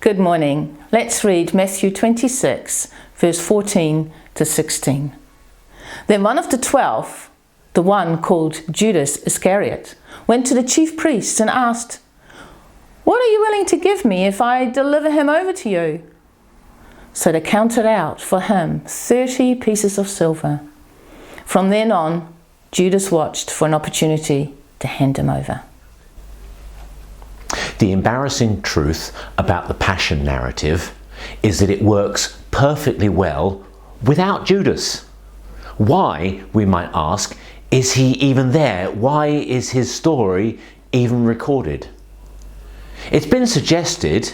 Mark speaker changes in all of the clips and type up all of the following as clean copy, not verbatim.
Speaker 1: Good morning. Let's read Matthew 26, verse 14 to 16. Then one of the 12, the one called Judas Iscariot, went to the chief priests and asked, "What are you willing to give me if I deliver him over to you?" So they counted out for him 30 pieces of silver. From then on, Judas watched for an opportunity to hand him over.
Speaker 2: The embarrassing truth about the Passion narrative is that it works perfectly well without Judas. Why, we might ask, is he even there? Why is his story even recorded? It's been suggested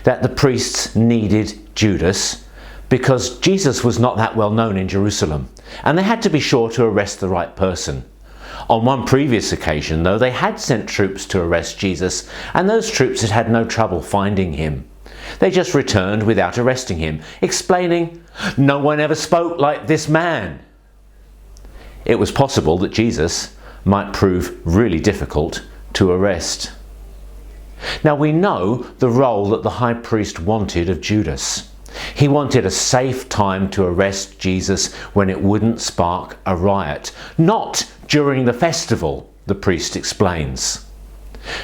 Speaker 2: that the priests needed Judas because Jesus was not that well known in Jerusalem, and they had to be sure to arrest the right person. On one previous occasion, though, they had sent troops to arrest Jesus, and those troops had had no trouble finding him. They just returned without arresting him, explaining, "No one ever spoke like this man." It was possible that Jesus might prove really difficult to arrest. Now we know the role that the high priest wanted of Judas. He wanted a safe time to arrest Jesus when it wouldn't spark a riot. Not during the festival, the priest explains.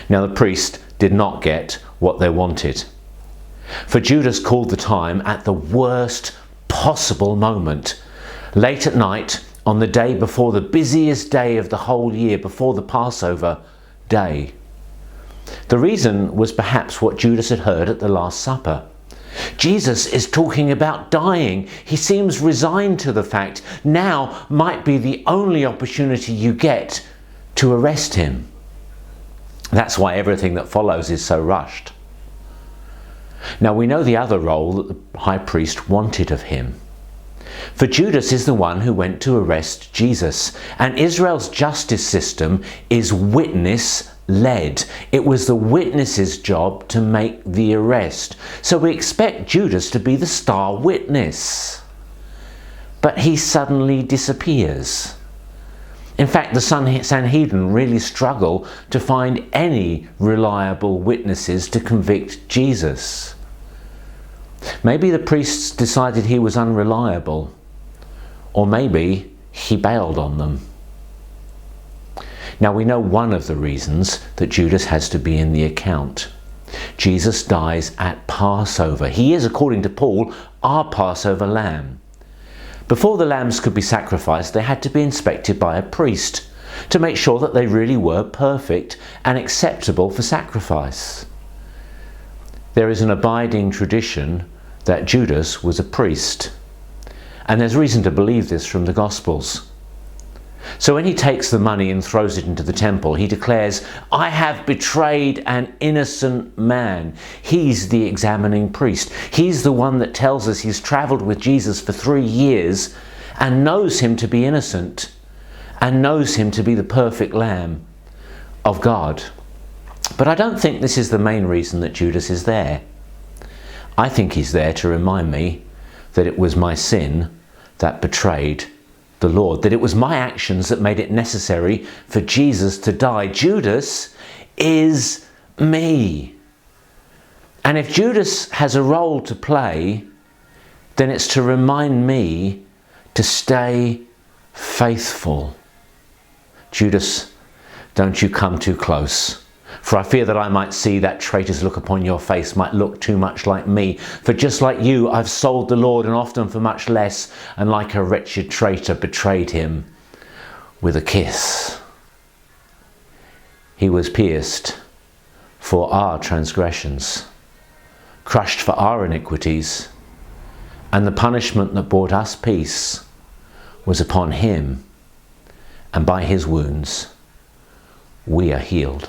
Speaker 2: Now the priest did not get what they wanted. For Judas called the time at the worst possible moment, late at night on the day before the busiest day of the whole year, before the Passover day. The reason was perhaps what Judas had heard at the Last Supper. Jesus is talking about dying. He seems resigned to the fact now might be the only opportunity you get to arrest him. That's why everything that follows is so rushed. Now we know the other role that the high priest wanted of him. For Judas is the one who went to arrest Jesus, and Israel's justice system is witness-led. It was the witness's job to make the arrest. So we expect Judas to be the star witness. But he suddenly disappears. In fact, the Sanhedrin really struggle to find any reliable witnesses to convict Jesus. Maybe the priests decided he was unreliable, or maybe he bailed on them. Now we know one of the reasons that Judas has to be in the account. Jesus dies at Passover. He is, according to Paul, our Passover lamb. Before the lambs could be sacrificed, they had to be inspected by a priest to make sure that they really were perfect and acceptable for sacrifice. There is an abiding tradition that Judas was a priest, and there's reason to believe this from the Gospels. So when he takes the money and throws it into the temple, he declares, "I have betrayed an innocent man." He's the examining priest. He's the one that tells us he's travelled with Jesus for 3 years and knows him to be innocent and knows him to be the perfect Lamb of God. But I don't think this is the main reason that Judas is there. I think he's there to remind me that it was my sin that betrayed the Lord, that it was my actions that made it necessary for Jesus to die. Judas is me. And if Judas has a role to play, then it's to remind me to stay faithful. Judas, don't you come too close, for I fear that I might see that traitor's look upon your face might look too much like me. For just like you, I've sold the Lord, and often for much less, and like a wretched traitor betrayed him with a kiss. He was pierced for our transgressions, crushed for our iniquities, and the punishment that brought us peace was upon him, and by his wounds we are healed.